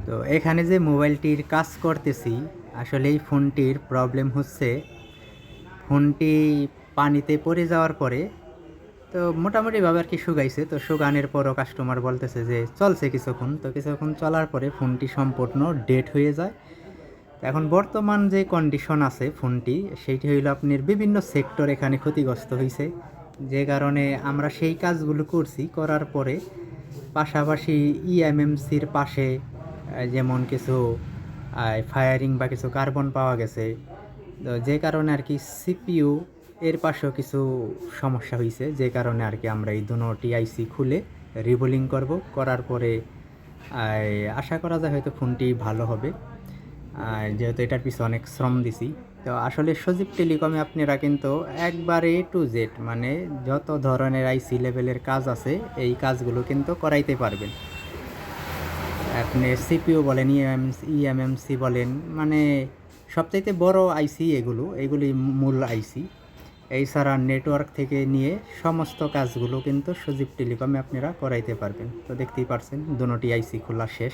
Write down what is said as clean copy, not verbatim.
তো এখানে যে মোবাইলটির কাজ করতেছি, আসলে এই ফোনটির প্রবলেম হচ্ছে, ফোনটি পানিতে পড়ে যাওয়ার পরে তো মোটামুটিভাবে আরকি শুকাইছে। তো শুকানোর পরও কাস্টমার বলতেছে যে চলছে কিছুক্ষণ। তো কিছুক্ষণ চলার পরে ফোনটি সম্পূর্ণ ডেড হয়ে যায়। তো এখন বর্তমান যে কন্ডিশন আছে ফোনটি, সেইটি হইল আপনার বিভিন্ন সেক্টর এখানে ক্ষতিগ্রস্ত হইছে। যে কারণে আমরা সেই কাজগুলো করছি, করার পরে পাশাপাশি ইএমএমসির পাশে যেমন কিছু ফায়ারিং বা কিছু কার্বন পাওয়া গেছে। তো যে কারণে আরকি সিপিইউ এর পাশেও কিছু সমস্যা হইছে। যে কারণে আরকি আমরা এই দোনোটি আইসি খুলে রিবোলিং করব। করার পরে আশা করা যায় হয়তো ফোনটি ভালো হবে। যেহেতু এটার পিছনে অনেক শ্রম দিছি। তো আসলে সজীব টেলিকমে আপনারা কিন্তু একবারে A to Z মানে যত ধরনের আইসি লেভেলের কাজ আছে, এই কাজগুলো কিন্তু করাইতে পারবেন। আপনি সিপিইউ বলেন, ইএমএমসি বলেন, মানে সবচাইতে বড় আইসি এগুলো, এগুলি মূল আইসি। এছাড়া নেটওয়ার্ক থেকে নিয়ে সমস্ত কাজগুলো কিন্তু সজীব টেলিকমে আপনারা করাইতে পারবেন। তো দেখতেই পারছেন দোনোটি আইসি খোলা শেষ।